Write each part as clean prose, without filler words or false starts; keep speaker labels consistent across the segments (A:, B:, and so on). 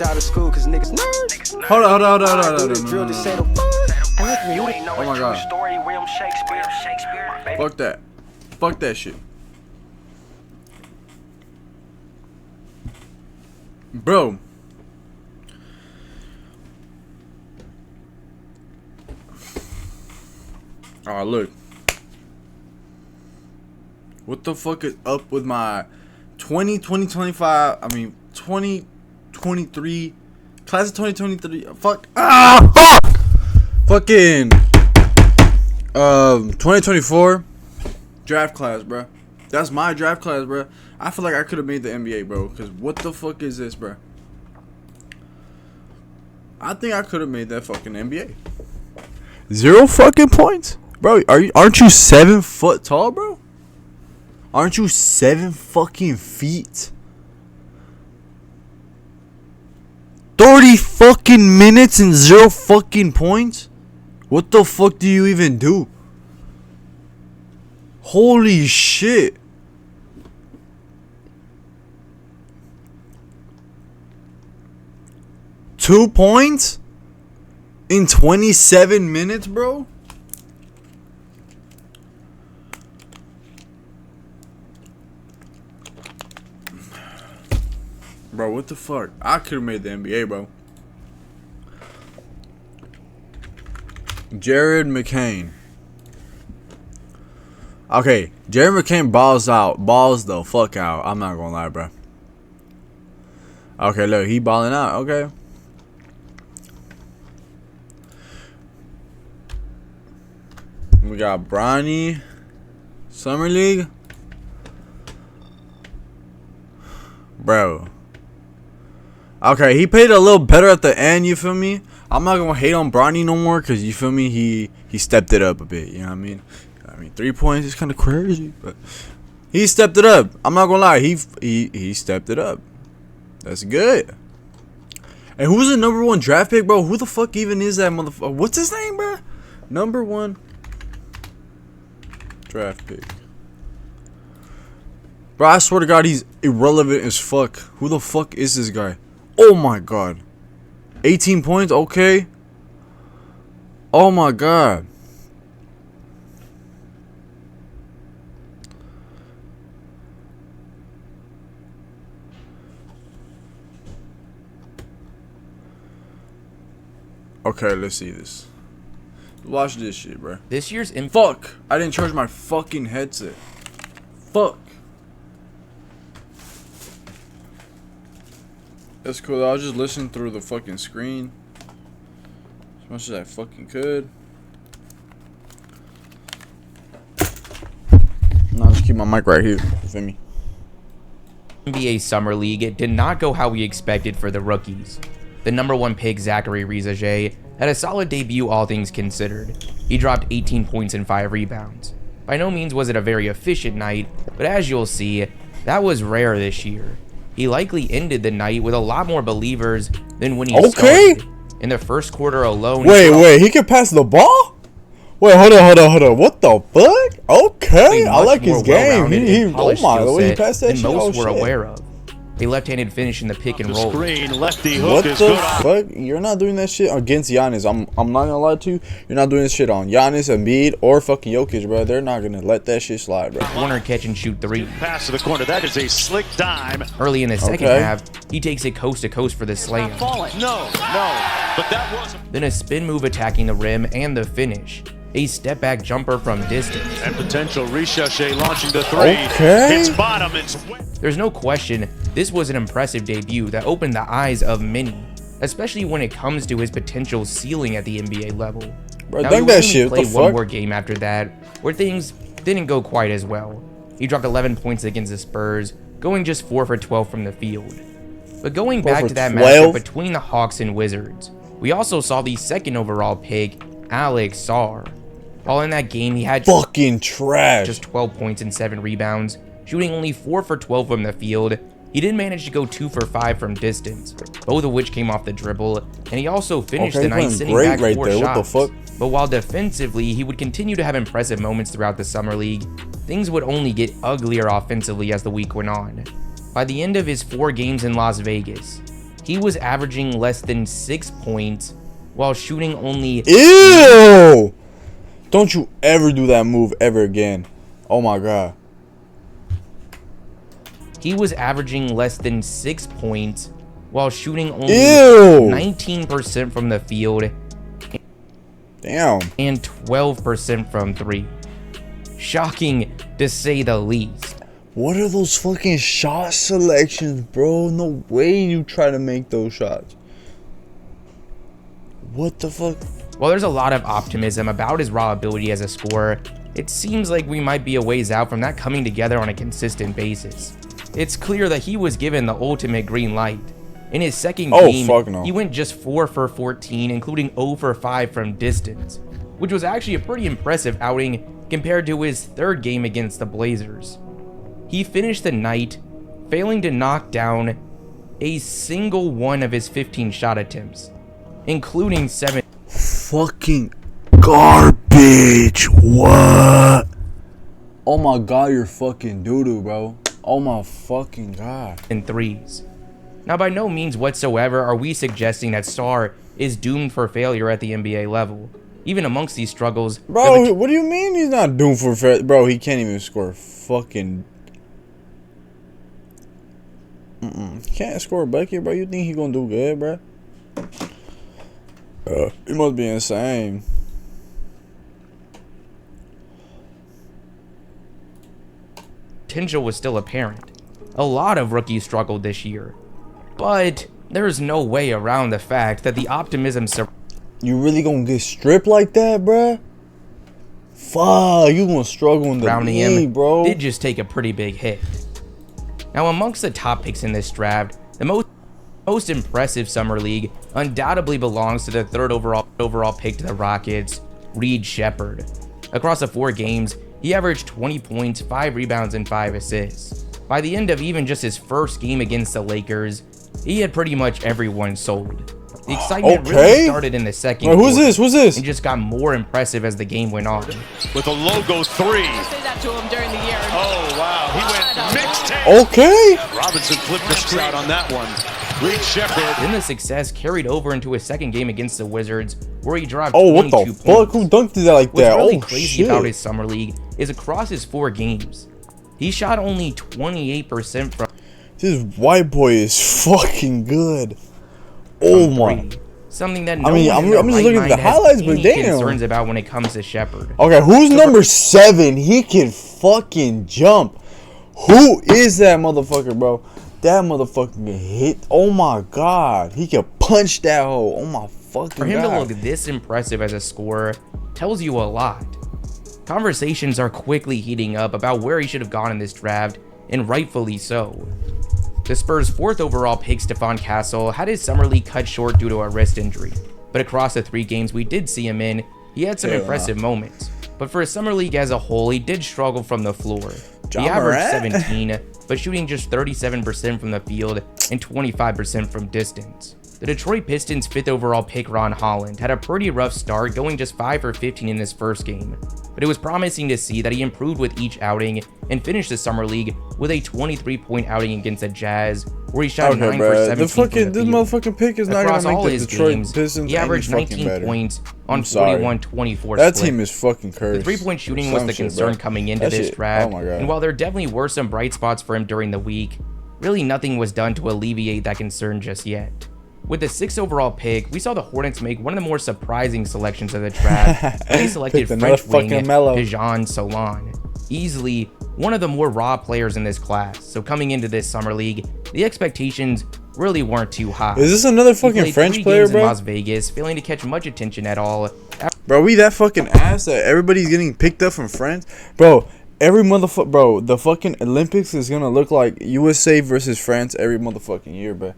A: out of school cause niggas nerds.
B: Hold on.
A: I do the drill to say the word.
C: I like reading.
B: Oh my god.
D: Story, William Shakespeare.
B: Fuck that. Fuck that shit. Bro. Alright, look. What the fuck is up with my 2023 class of 2023? Fuck. Fuck! Fucking 2024 draft class, bro. That's my draft class, bro. I feel like I could have made the NBA, bro. Cause what the fuck is this, bro? I think I could have made that fucking NBA. 0 fucking points, bro. Aren't you 7 foot tall, bro? Aren't you 7 fucking feet? 30 fucking minutes and 0 fucking points? What the fuck do you even do? Holy shit. Two points in 27 minutes, bro? Bro, what the fuck? I could have made the NBA, bro. Jared McCain. Okay, Jared McCain balls the fuck out. I'm not gonna lie, bro. Okay, look, he balling out. Okay. We got Bronny, Summer League. Bro. Okay, he played a little better at the end, you feel me? I'm not gonna hate on Bronny no more, cause you feel me, he stepped it up a bit, you know what I mean? 3 points is kinda crazy, but he stepped it up. I'm not gonna lie, he stepped it up. That's good. And who's the number 1 draft pick, bro? Who the fuck even is that motherfucker? What's his name, bro? Number 1 draft pick. Bro, I swear to God, he's irrelevant as fuck. Who the fuck is this guy? Oh my god. 18 points, okay. Oh my god. Okay, let's see this. Watch this shit, bro.
C: This year's
B: Fuck! I didn't charge my fucking headset. Fuck. That's cool. I'll just listen through the fucking screen as much as I fucking could. No, I'll just keep my mic right here. You feel me?
C: NBA Summer League did not go how we expected for the rookies. The number 1 pick, Zachary Rizaje, had a solid debut all things considered. He dropped 18 points and 5 rebounds. By no means was it a very efficient night, but as you'll see, that was rare this year. He likely ended the night with a lot more believers than when he started. In the first quarter alone...
B: Wait, he can pass the ball? Wait, hold on. What the fuck? Okay, I like his game. Oh my, the way he passed that shit.
C: Most were aware of. A left-handed finish in the pick and roll.
E: Screen, lefty hook
B: What
E: is
B: the
E: good.
B: fuck? You're not doing that shit against Giannis. I'm not gonna lie to you. You're not doing this shit on Giannis, Embiid, or fucking Jokic, bro. They're not gonna let that shit slide, bro.
C: Corner catch and shoot 3.
E: Pass to the corner. That is a slick dime.
C: Early in the second half, he takes it coast to coast for the slam.
E: No. But that was
C: Then a spin move attacking the rim and the finish. A step back jumper from distance.
E: and potential Richache launching the 3.
B: Okay.
E: Hits bottom. It's
C: There's no question, this was an impressive debut that opened the eyes of many, especially when it comes to his potential ceiling at the NBA level.
B: Bro,
C: Now,
B: dunk
C: he
B: that
C: would
B: shit.
C: only
B: What the
C: play one
B: fuck?
C: more game after that, where things didn't go quite as well. He dropped 11 points against the Spurs, going just 4 for 12 from the field. But going
B: 4
C: back
B: for
C: to that
B: 12?
C: matchup between the Hawks and Wizards, we also saw the 2nd overall pick, Alex Sarr. While in that game, he had
B: Fucking trash.
C: just 12 points and 7 rebounds, shooting only 4 for 12 from the field. He did manage to go 2 for 5 from distance, both of which came off the dribble, and he also finished the night sitting back 4 shots.
B: What the fuck?
C: But while defensively, he would continue to have impressive moments throughout the summer league, things would only get uglier offensively as the week went on. By the end of his 4 games in Las Vegas, He was averaging less than 6 points while shooting only
B: Ew! Don't you ever do that move ever again. Oh my god.
C: He was averaging less than 6 points while shooting only
B: Ew!
C: 19% from the field
B: Damn.
C: and 12% from 3. Shocking to say the least.
B: What are those fucking shot selections, bro? No way you try to make those shots. What the fuck?
C: While there's a lot of optimism about his raw ability as a scorer, it seems like we might be a ways out from that coming together on a consistent basis. It's clear that he was given the ultimate green light. In his second game,
B: fuck no.
C: he went just 4 for 14, including 0 for 5 from distance, which was actually a pretty impressive outing compared to his third game against the Blazers. He finished the night failing to knock down a single one of his 15 shot attempts, including 7
B: Fucking garbage. What? Oh my god, you're fucking doo-doo, bro. Oh my fucking god.
C: and threes. Now, by no means whatsoever are we suggesting that Sarr is doomed for failure at the NBA level. Even amongst these struggles,
B: Bro, what do you mean he's not doomed for fair? Bro, he can't even score fucking... He can't score a bucket, bro. You think he gonna do good, bro? He must be insane.
C: potential was still apparent. A lot of rookies struggled this year, but there's no way around the fact that the optimism
B: You really gonna get stripped like that, bruh? Fuck, you gonna struggle in the
C: surrounding
B: league,
C: him
B: bro.
C: did just take a pretty big hit. Now, amongst the top picks in this draft, the most impressive summer league undoubtedly belongs to the third overall pick to the Rockets, Reed Shepherd. Across the 4 games, he averaged 20 points, 5 rebounds, and 5 assists. By the end of even just his first game against the Lakers, he had pretty much everyone sold. The excitement really started in the second
B: Wait, who's
C: quarter
B: this? Who's this?
C: and just got more impressive as the game went on.
E: With a logo 3.
D: I say that to him during the year.
E: Oh, wow. He went mixtape.
B: Okay.
E: Robinson flipped the script out on that one. Reed Shepherd.
C: Then the success carried over into his second game against the Wizards, where he dropped
B: Oh, what
C: 22
B: the fuck?
C: points.
B: Who dunked that like
C: What's
B: that?
C: really
B: Oh,
C: crazy
B: shit.
C: about his summer league is across his 4 games, he shot only 28% from
B: This white boy is fucking good. Oh my.
C: three, something that no
B: I mean,
C: one
B: I'm
C: in their
B: just
C: right
B: looking at
C: mind
B: the
C: has
B: highlights, but
C: any
B: damn.
C: concerns about when it comes to Shepherd.
B: Okay, who's number 7? He can fucking jump. Who is that motherfucker, bro? That motherfucker can hit. Oh my god. He can punch that hole. Oh my fucking
C: For him to
B: god.
C: look this impressive as a scorer tells you a lot. Conversations are quickly heating up about where he should have gone in this draft, and rightfully so. The Spurs' 4th overall pick, Stephon Castle, had his summer league cut short due to a wrist injury, but across the 3 games we did see him in, he had some impressive moments. But for his summer league as a whole, he did struggle from the floor. He averaged 17, but shooting just 37% from the field and 25% from distance. The Detroit Pistons' 5th overall pick, Ron Holland, had a pretty rough start, going just 5 for 15 in his first game. But it was promising to see that he improved with each outing and finished the summer league with a 23-point outing against the Jazz, where he shot 9 for 17
B: this
C: from the field.
B: motherfucking pick is not
C: Across
B: gonna
C: all
B: make the
C: his
B: Detroit
C: games,
B: Pistons
C: he
B: any
C: averaged
B: fucking
C: 19
B: better.
C: points on
B: I'm sorry.
C: 41-24
B: That
C: split.
B: team is fucking cursed.
C: The 3-point shooting was
B: Some
C: the
B: shit,
C: concern
B: bro.
C: coming into
B: That
C: this
B: shit-
C: draft,
B: Oh my god.
C: and while there definitely were some bright spots for him during the week, really nothing was done to alleviate that concern just yet. With the 6th overall pick, we saw the Hornets make one of the more surprising selections of the draft. They selected
B: Picked another
C: French wing
B: fucking Melo.
C: Dejan Solon, easily one of the more raw players in this class. So coming into this summer league, the expectations really weren't too high.
B: Is this another
C: He
B: fucking
C: played
B: French
C: 3
B: player,
C: games in
B: bro?
C: Las Vegas, failing to catch much attention at all.
B: Bro, we that fucking ass that everybody's getting picked up from France? Bro, every motherfucker, bro, the fucking Olympics is gonna look like USA versus France every motherfucking year, bro.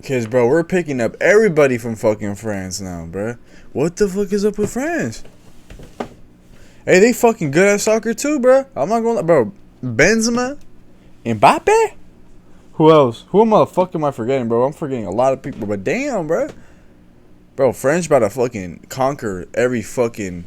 B: Cause, bro, we're picking up everybody from fucking France now, bro. What the fuck is up with France? Hey, they fucking good at soccer too, bro. I'm not gonna, bro. Benzema, Mbappe. Who else? Who am I forgetting, bro? I'm forgetting a lot of people, but damn, bro. Bro, French about to fucking conquer every fucking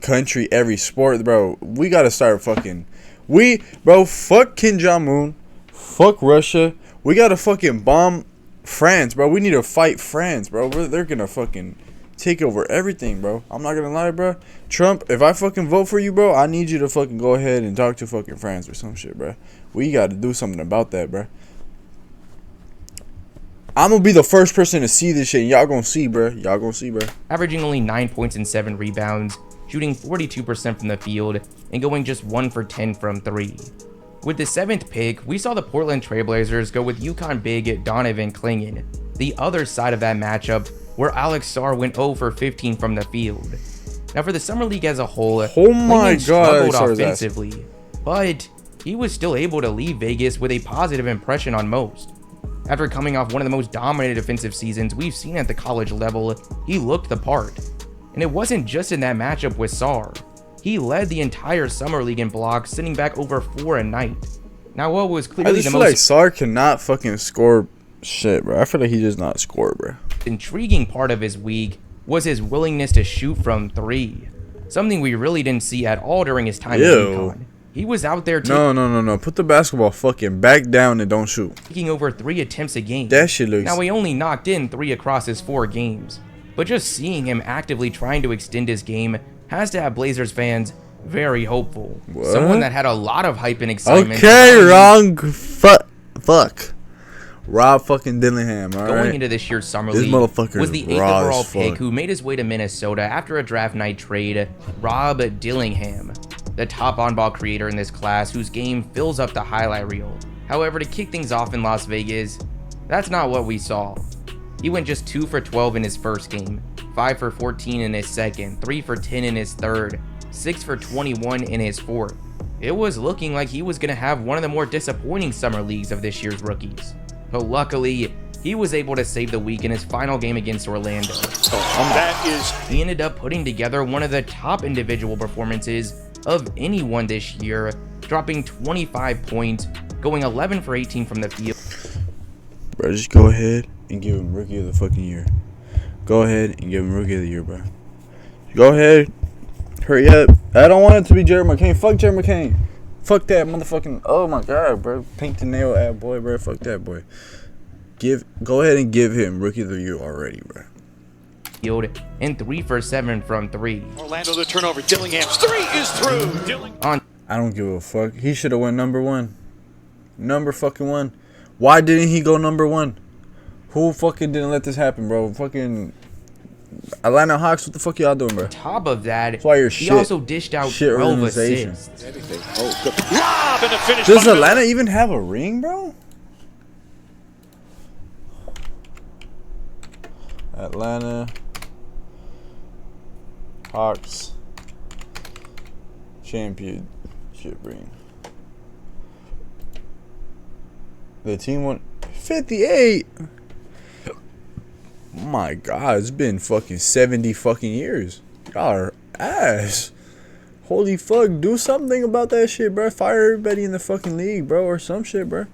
B: country, every sport, bro. We gotta start fucking. Bro, fuck Kim Jong-un. Fuck Russia. We gotta fucking bomb France, bro. We need to fight France, bro. They're gonna fucking take over everything, bro. I'm not gonna lie, bro. Trump, if I fucking vote for you, bro, I need you to fucking go ahead and talk to fucking France or some shit, bro. We gotta do something about that, bro. I'm gonna be the first person to see this shit, and y'all gonna see, bro. Y'all gonna see, bro.
C: Averaging only 9 points and 7 rebounds, shooting 42% from the field, and going just 1 for 10 from 3. With the 7th pick, we saw the Portland Trailblazers go with UConn big Donovan Clingan, the other side of that matchup, where Alex Sarr went 0 for 15 from the field. Now for the Summer League as a whole,
B: oh my
C: Clingan
B: God,
C: struggled offensively, but he was still able to leave Vegas with a positive impression on most. After coming off one of the most dominant defensive seasons we've seen at the college level, he looked the part. And it wasn't just in that matchup with Sarr. He led the entire Summer League in blocks, sitting back over 4 a night. Now what was
B: I
C: clearly
B: just
C: the
B: feel
C: most
B: like Sarr cannot fucking score shit, bro. I feel like he does not score, bro.
C: intriguing part of his week was his willingness to shoot from 3. Something we really didn't see at all during his time at UConn. He was out there
B: No. Put the basketball fucking back down and don't shoot.
C: taking over 3 attempts a game.
B: That shit looks...
C: Now he only knocked in 3 across his 4 games, but just seeing him actively trying to extend his game has to have Blazers fans very hopeful.
B: What?
C: Someone that had a lot of hype and excitement.
B: Okay, wrong. Fuck. Rob fucking Dillingham,
C: Going
B: alright?
C: into this year's Summer
B: This
C: League
B: motherfucker
C: was
B: is
C: the 8th
B: raw
C: overall
B: as
C: pick
B: fuck.
C: who made his way to Minnesota after a draft night trade, Rob Dillingham, the top on-ball creator in this class whose game fills up the highlight reel. However, to kick things off in Las Vegas, that's not what we saw. He went just 2 for 12 in his first game, 5 for 14 in his second, 3 for 10 in his third, 6 for 21 in his fourth. It was looking like he was going to have one of the more disappointing summer leagues of this year's rookies. But luckily, he was able to save the week in his final game against Orlando.
E: That is
C: He ended up putting together one of the top individual performances of anyone this year, dropping 25 points, going 11 for 18 from the field.
B: Bro, just go ahead and give him Rookie of the fucking Year. Go ahead and give him Rookie of the Year, bro. Go ahead. Hurry up. I don't want it to be Jared McCain. Fuck Jared McCain. Fuck that motherfucking... Oh, my God, bro. Pink the nail ad boy, bro. Fuck that boy. Go ahead and give him Rookie of the Year already, bro.
C: And 3 for 7 from 3.
E: Orlando the turnover. Dillingham's 3 is through.
B: I don't give a fuck. He should have went number 1. Number fucking 1. Why didn't he go number 1? Who fucking didn't let this happen, bro? Fucking Atlanta Hawks, what the fuck y'all doing, bro?
C: Top of that,
B: why you're
C: he
B: shit.
C: also dished out
B: Shit
C: 12
B: organization.
C: assists.
E: Oh, good. Lob and a finish.
B: Does Atlanta even have a ring, bro? Atlanta Hawks championship ring. The team won 58. Oh my God, it's been fucking 70 fucking years. Y'all are ass. Holy fuck, do something about that shit, bro. Fire everybody in the fucking league, bro, or some shit, bro.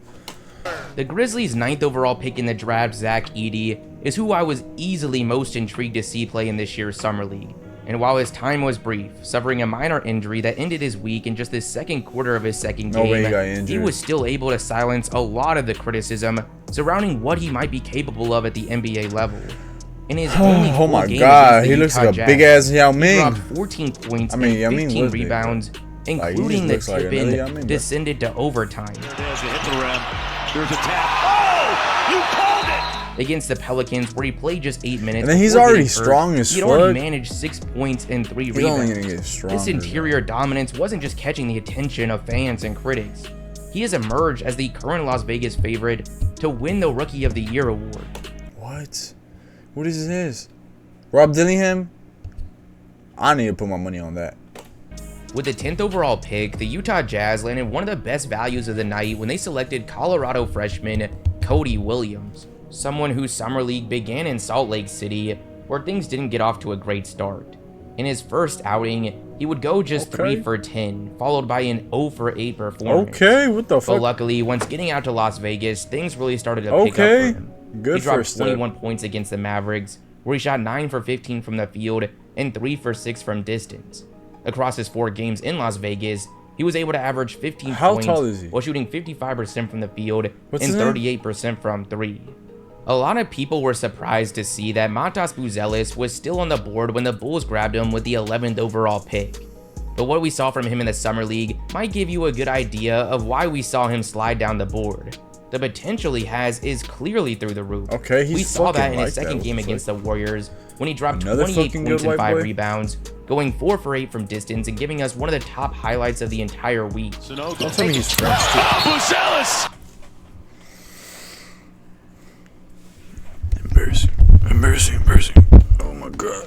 C: The Grizzlies' 9th overall pick in the draft, Zach Edey, is who I was easily most intrigued to see play in this year's Summer League. And while his time was brief, suffering a minor injury that ended his week in just the second quarter of his second
B: No way he got
C: game,
B: injured.
C: he was still able to silence a lot of the criticism surrounding what he might be capable of at the NBA level. In his only
B: Oh
C: full
B: my
C: game
B: God,
C: against the
B: he looks
C: Utah
B: like a
C: Jazz,
B: big ass Yao
C: he
B: Ming.
C: dropped 14 points
B: I mean,
C: and
B: Yao Ming
C: 15
B: was big,
C: rebounds,
B: Like, he
C: including
B: just
C: the
B: looks like another Yao
C: tip-in
B: Ming, bro.
C: descended to overtime.
E: As they hit the rim, there's a tap. Oh, you called it.
C: Against the Pelicans, where he played just 8 minutes.
B: And then he's
C: before
B: already
C: getting hurt.
B: strong as
C: He'd already
B: fuck.
C: managed 6 points and 3
B: He's
C: rebounds.
B: only gonna get stronger.
C: This interior dominance wasn't just catching the attention of fans and critics. He has emerged as the current Las Vegas favorite to win the Rookie of the Year award.
B: What? What is this? Rob Dillingham? I need to put my money on that.
C: With the 10th overall pick, the Utah Jazz landed one of the best values of the night when they selected Colorado freshman Cody Williams, someone whose summer league began in Salt Lake City, where things didn't get off to a great start. In his first outing, he would go just 3 for 10, followed by an 0 for 8 performance.
B: Okay, what the
C: But
B: fuck?
C: luckily, once getting out to Las Vegas, things really started to pick up
B: Okay,
C: for him.
B: good
C: He dropped
B: first step.
C: 21 points against the Mavericks, where he shot 9 for 15 from the field and 3 for 6 from distance. Across his 4 games in Las Vegas, He was able to average 15
B: How
C: points
B: tall is he?
C: while shooting 55% from the field
B: What's
C: and
B: his name?
C: 38% from 3. A lot of people were surprised to see that Matas Buzelis was still on the board when the Bulls grabbed him with the 11th overall pick. But what we saw from him in the Summer League might give you a good idea of why we saw him slide down the board. The potential he has is clearly through the roof.
B: Okay, he's
C: we saw that
B: fucking
C: in his
B: like
C: second
B: that.
C: game
B: What the
C: against the Warriors when he dropped
B: Another
C: 28
B: fucking
C: points
B: good
C: and
B: white
C: 5
B: boy?
C: rebounds, going 4 for 8 from distance and giving us one of the top highlights of the entire week.
B: Don't tell me he's French too.
E: Buzelis!
B: Embarrassing. Embarrassing. Embarrassing. Oh my god.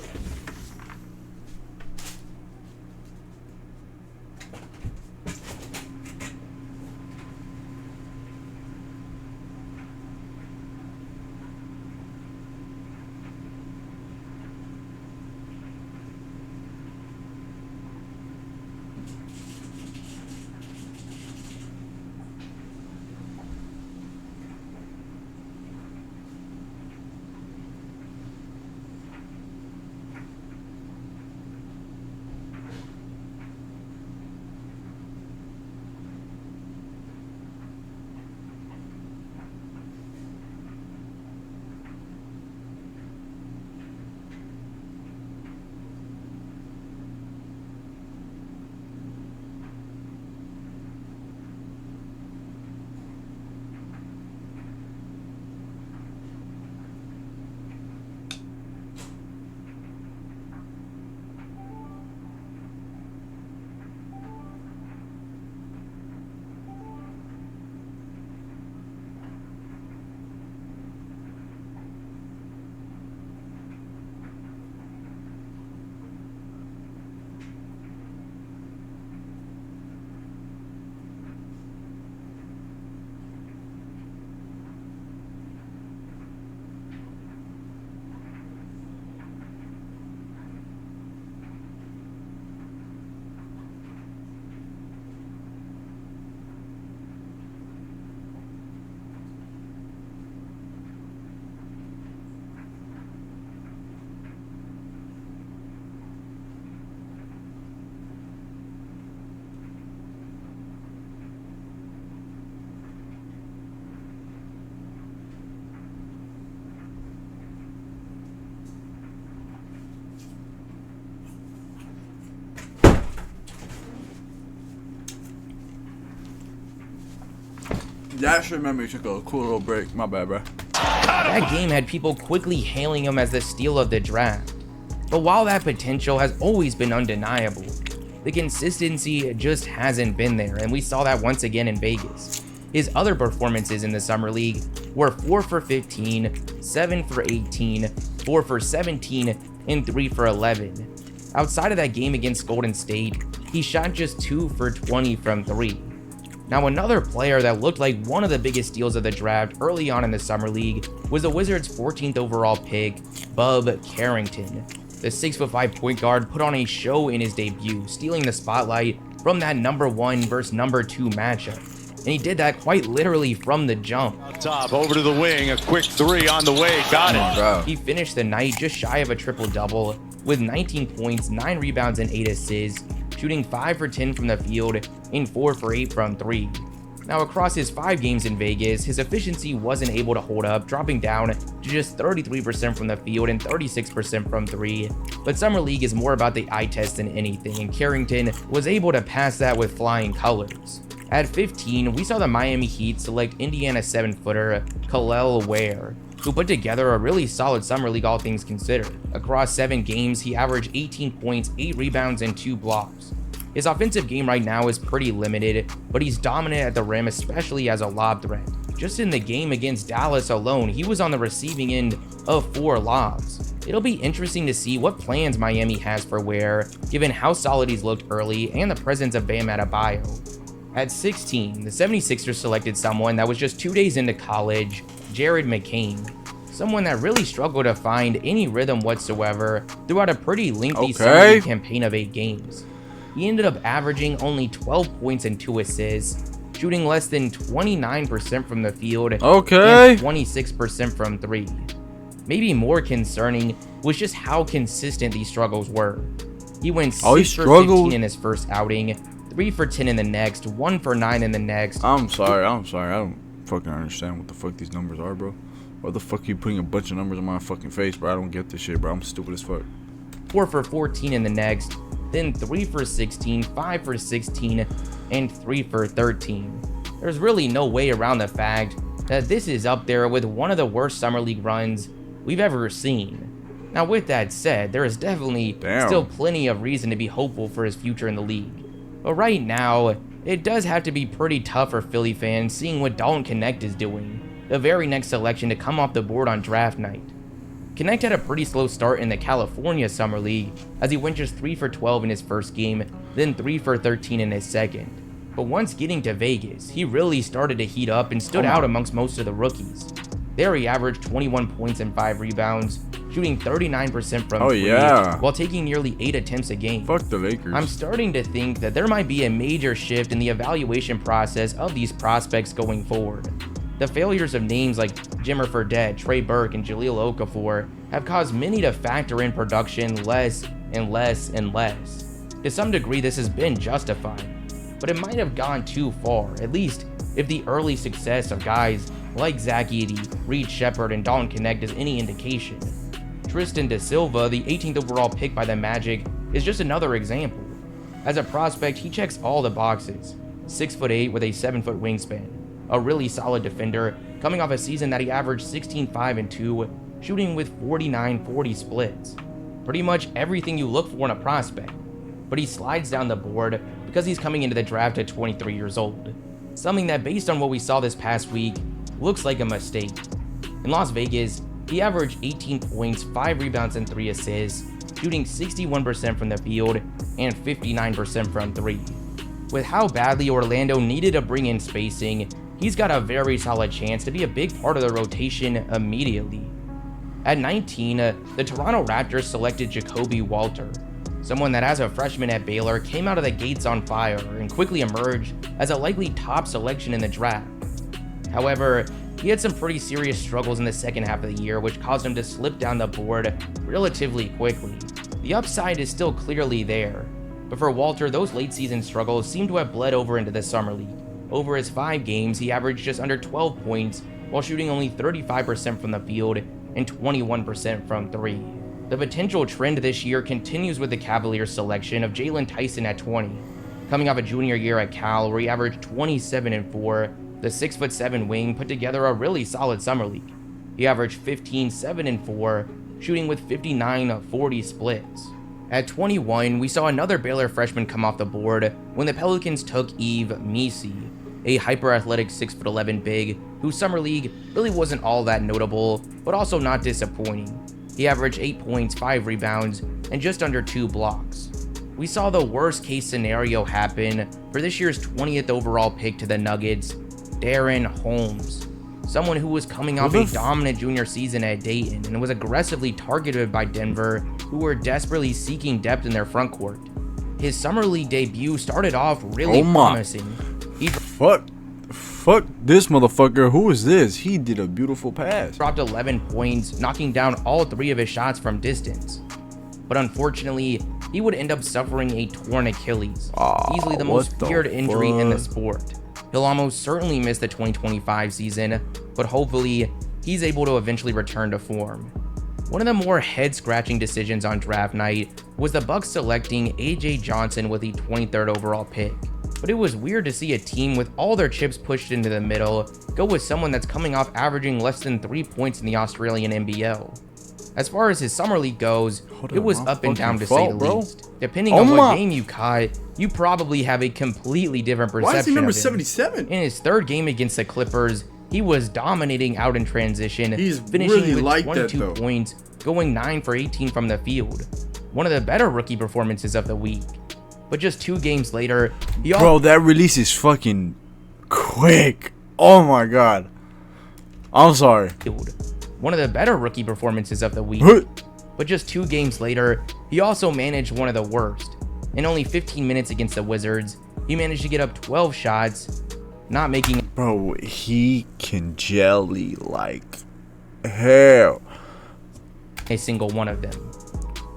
B: That should remember you took a cool little break. My bad, bro.
C: That game had people quickly hailing him as the steal of the draft. But while that potential has always been undeniable, the consistency just hasn't been there, and we saw that once again in Vegas. His other performances in the Summer League were 4 for 15, 7 for 18, 4 for 17, and 3 for 11. Outside of that game against Golden State, he shot just 2 for 20 from 3. Now, another player that looked like one of the biggest steals of the draft early on in the Summer League was the Wizards' 14th overall pick, Bub Carrington. The 6'5" point guard put on a show in his debut, stealing the spotlight from that number 1 versus number 2 matchup. And he did that quite literally from the jump.
E: Top, over to the wing, a quick 3 on the way, got it.
B: Bro.
C: He finished the night just shy of a triple-double with 19 points, 9 rebounds, and 8 assists, shooting 5 for 10 from the field and 4 for 8 from 3. Now, across his 5 games in Vegas, his efficiency wasn't able to hold up, dropping down to just 33% from the field and 36% from 3. But Summer League is more about the eye test than anything, and Carrington was able to pass that with flying colors. At 15, we saw the Miami Heat select Indiana 7-footer Kel'el Ware, who put together a really solid Summer League all things considered. Across 7 games, he averaged 18 points, 8 rebounds, and 2 blocks. His offensive game right now is pretty limited, but he's dominant at the rim, especially as a lob threat. Just in the game against Dallas alone, he was on the receiving end of 4 lobs. It'll be interesting to see what plans Miami has for Ware, given how solid he's looked early and the presence of Bam Adebayo. At 16, the 76ers selected someone that was just 2 days into college, Jared McCain. Someone that really struggled to find any rhythm whatsoever throughout a pretty lengthy Summer League campaign of 8 games. He ended up averaging only 12 points and 2 assists, shooting less than 29% from the field and 26% from 3. Maybe more concerning was just how consistent these struggles were. He went 6 for 15 in his first outing, 3 for 10 in the next, 1 for 9 in the next.
B: I'm sorry. I don't fucking understand what the fuck these numbers are, bro. Why the fuck you putting a bunch of numbers on my fucking face, bro? I don't get this shit, bro. I'm stupid as fuck.
C: 4 for 14 in the next, then 3 for 16, 5 for 16, and 3 for 13. There's really no way around the fact that this is up there with one of the worst summer league runs we've ever seen. Now with that said, there is definitely still plenty of reason to be hopeful for his future in the league. But right now, it does have to be pretty tough for Philly fans seeing what Dalton Knecht is doing, the very next selection to come off the board on draft night. Knecht had a pretty slow start in the California Summer League, as he went just 3 for 12 in his first game, then 3 for 13 in his second. But once getting to Vegas, he really started to heat up and stood out amongst most of the rookies. There he averaged 21 points and 5 rebounds, shooting 39% from three, while taking nearly 8 attempts a game.
B: Fuck the Lakers.
C: I'm starting to think that there might be a major shift in the evaluation process of these prospects going forward. The failures of names like Jimmer Fredette, Trey Burke, and Jahlil Okafor have caused many to factor in production less and less and less. To some degree, this has been justified, but it might have gone too far, at least if the early success of guys like Zach Edey, Reed Sheppard, and Dalton Knecht is any indication. Tristan Da Silva, the 18th overall pick by the Magic, is just another example. As a prospect, he checks all the boxes. 6'8" with a 7-foot wingspan, a really solid defender, coming off a season that he averaged 16, 5, and 2, shooting with 49-40 splits. Pretty much everything you look for in a prospect. But he slides down the board because he's coming into the draft at 23 years old. Something that, based on what we saw this past week, looks like a mistake. In Las Vegas, he averaged 18 points, 5 rebounds, and 3 assists, shooting 61% from the field and 59% from 3. With how badly Orlando needed to bring in spacing, he's got a very solid chance to be a big part of the rotation immediately. At 19, the Toronto Raptors selected Jacoby Walter, someone that as a freshman at Baylor came out of the gates on fire and quickly emerged as a likely top selection in the draft. However, he had some pretty serious struggles in the second half of the year, which caused him to slip down the board relatively quickly. The upside is still clearly there, but for Walter, those late season struggles seem to have bled over into the summer league. Over his 5 games, he averaged just under 12 points while shooting only 35% from the field and 21% from 3. The potential trend this year continues with the Cavaliers selection of Jalen Tyson at 20. Coming off a junior year at Cal where he averaged 27 and 4, the 6'7" wing put together a really solid summer league. He averaged 15, 7, and 4, shooting with 59-40 splits. At 21, we saw another Baylor freshman come off the board when the Pelicans took Yves Missi, a hyper-athletic 6'11" big whose summer league really wasn't all that notable, but also not disappointing. He averaged 8 points, 5 rebounds, and just under 2 blocks. We saw the worst case scenario happen for this year's 20th overall pick to the Nuggets, Darren Holmes, someone who was coming off a dominant junior season at Dayton and was aggressively targeted by Denver, who were desperately seeking depth in their frontcourt. His summer league debut started off really promising.
B: Fuck this motherfucker. Who is this? He did a beautiful pass.
C: Dropped 11 points, knocking down all 3 of his shots from distance. But unfortunately, he would end up suffering a torn Achilles, easily the most feared injury in the sport. He'll almost certainly miss the 2025 season, but hopefully, he's able to eventually return to form. One of the more head-scratching decisions on draft night was the Bucks selecting AJ Johnson with the 23rd overall pick. But it was weird to see a team with all their chips pushed into the middle go with someone that's coming off averaging less than 3 points in the Australian NBL. As far as his summer league goes, it was up and down to say the least. Depending on what game you caught, you probably have a completely different perception.
B: Why is he number
C: of him.
B: 77?
C: In his 3rd game against the Clippers, he was dominating out in transition, finishing
B: really
C: with
B: like
C: 22 points, going 9 for 18 from the field. One of the better rookie performances of the week. But just 2 games later,
B: bro, that release is fucking quick. Oh my god. I'm sorry.
C: One of the better rookie performances of the week. But just 2 games later, he also managed one of the worst. In only 15 minutes against the Wizards, he managed to get up 12 shots, not making...
B: Bro, he can jelly like hell.
C: A single one of them.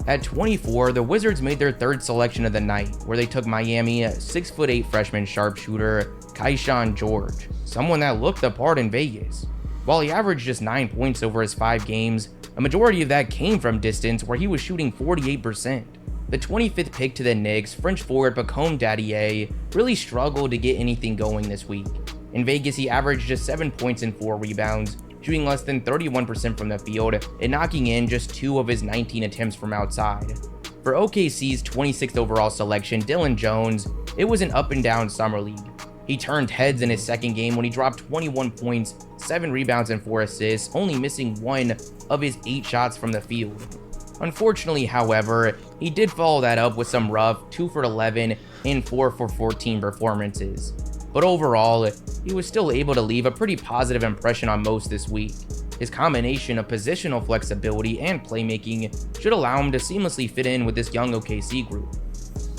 C: At 24, the Wizards made their third selection of the night, where they took Miami 6'8" freshman sharpshooter Kaishan George, someone that looked the part in Vegas. While he averaged just 9 points over his 5 games, a majority of that came from distance, where he was shooting 48%. The 25th pick to the Knicks, French forward Bacome Dadier, really struggled to get anything going this week. In Vegas, he averaged just 7 points and 4 rebounds, shooting less than 31% from the field and knocking in just 2 of his 19 attempts from outside. For OKC's 26th overall selection, Dylan Jones, it was an up and down summer league. He turned heads in his second game when he dropped 21 points, 7 rebounds, and 4 assists, only missing 1 of his 8 shots from the field. Unfortunately, however, he did follow that up with some rough 2 for 11 and 4 for 14 performances. But overall, he was still able to leave a pretty positive impression on most this week. His combination of positional flexibility and playmaking should allow him to seamlessly fit in with this young OKC group.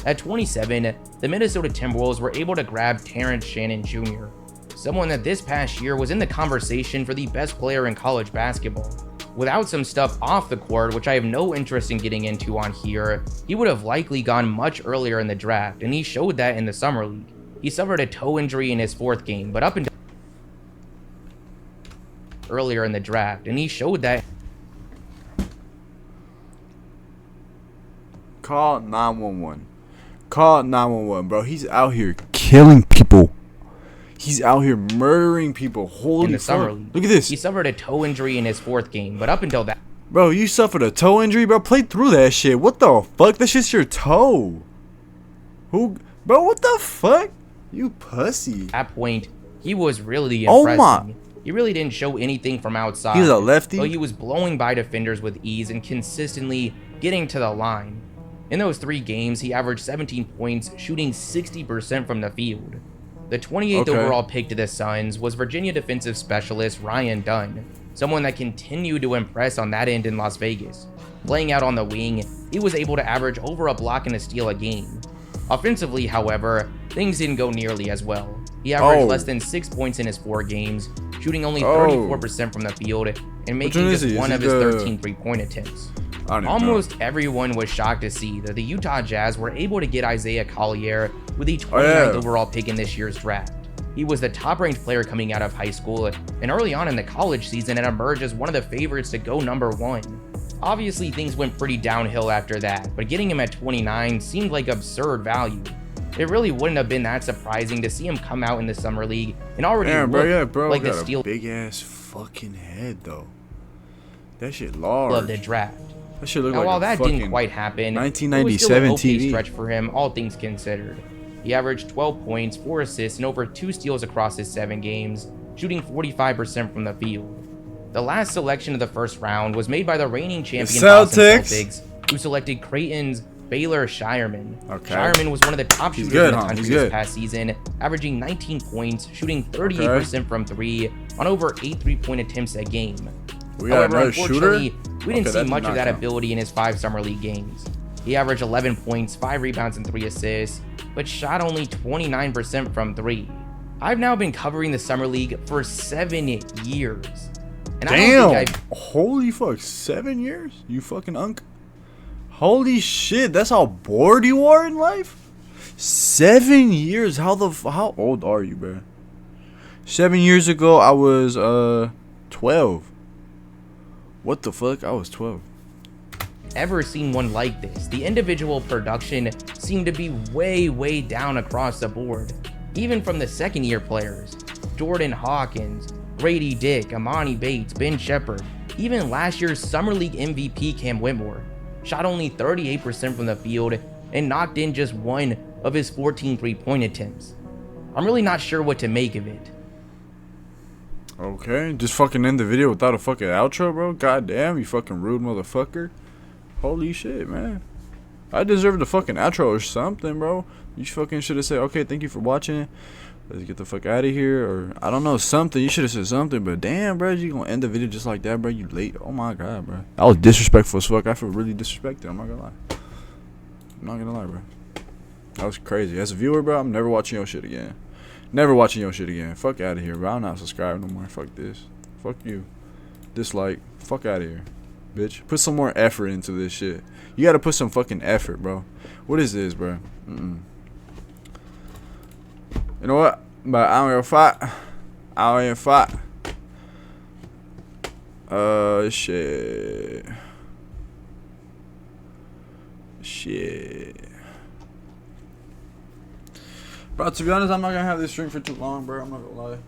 C: At 27, the Minnesota Timberwolves were able to grab Terrence Shannon Jr., someone that this past year was in the conversation for the best player in college basketball. Without some stuff off the court, which I have no interest in getting into on here, he would have likely gone much earlier in the draft, and he showed that in the summer league. He suffered a toe injury in his 4th game, but up until earlier in the draft, and he showed that.
B: Call 911. Call 911, bro. He's out here killing people. He's out here murdering people. Holy
C: in the summer
B: fuck.
C: league.
B: Look at this.
C: He suffered a toe injury in his 4th game, but up until that.
B: Bro, you suffered a toe injury, bro. Play through that shit. What the fuck? That shit's your toe. Who? Bro, what the fuck? You pussy.
C: That point, he was really
B: Oh
C: impressive.
B: my.
C: He really didn't show anything from outside.
B: He's a lefty?
C: But he was blowing by defenders with ease and consistently getting to the line. In those 3 games, he averaged 17 points, shooting 60% from the field. The 28th overall pick to the Suns was Virginia defensive specialist Ryan Dunn, someone that continued to impress on that end in Las Vegas. Playing out on the wing, he was able to average over a block and a steal a game. Offensively, however, things didn't go nearly as well. He averaged less than 6 points in his 4 games, shooting only 34% from the field and making just 1 of his 13 3-point attempts. Almost everyone was shocked to see that the Utah Jazz were able to get Isaiah Collier with the 29th overall pick in this year's draft. He was the top-ranked player coming out of high school, and early on in the college season, it emerged as one of the favorites to go number 1. Obviously, things went pretty downhill after that, but getting him at 29 seemed like absurd value. It really wouldn't have been that surprising to see him come out in the summer league and already look like the steal
B: big ass fucking head though. That shit large.
C: of the draft.
B: That shit look
C: Now,
B: like
C: while
B: a
C: that
B: fucking
C: didn't quite happen,
B: 1997
C: it was still an okay
B: TV.
C: stretch for him, all things considered. He averaged 12 points, 4 assists, and over 2 steals across his 7 games, shooting 45% from the field. The last selection of the first round was made by the reigning champion Boston Celtics, who selected Creighton's Baylor Shireman. Shireman was one of the top shooters in the country this past season, averaging 19 points, shooting 38% from 3 on over 8 3-point attempts a game. However, unfortunately, we didn't see much of that ability in his 5 summer league games. He averaged 11 points, 5 rebounds, and 3 assists, but shot only 29% from 3. I've now been covering the summer league for 7 years. And I don't think
B: holy fuck, 7 years? You fucking unk. Holy shit, that's how bored you are in life? 7 years? How old are you, bro? 7 years ago, I was 12. What the fuck? I was 12.
C: Ever seen one like this. The individual production seemed to be way down across the board. Even from the second-year players. Jordan Hawkins, Grady Dick, Amani Bates, Ben Shepherd, even last year's Summer League MVP Cam Whitmore, shot only 38% from the field and knocked in just 1 of his 14 3-point attempts. I'm really not sure what to make of it.
B: Okay, just fucking end the video without a fucking outro, bro. Goddamn, you fucking rude motherfucker. Holy shit, man. I deserve the fucking outro or something, bro. You fucking should have said, okay, thank you for watching. Let's get the fuck out of here. Or, I don't know, something. You should have said something. But damn, bro, you gonna end the video just like that, bro? You late. Oh, my God, bro. That was disrespectful as fuck. I feel really disrespected. I'm not gonna lie. I'm not gonna lie, bro. That was crazy. As a viewer, bro, I'm never watching your shit again. Never watching your shit again. Fuck out of here, bro. I'm not subscribed no more. Fuck this. Fuck you. Dislike. Fuck out of here. bitch. Put some more effort into this shit. You gotta put some fucking effort, bro. What is this, bro? You know what? But I don't give a fuck. I don't give a fuck. Shit. Bro, to be honest, I'm not gonna have this stream for too long, bro. I'm not gonna lie.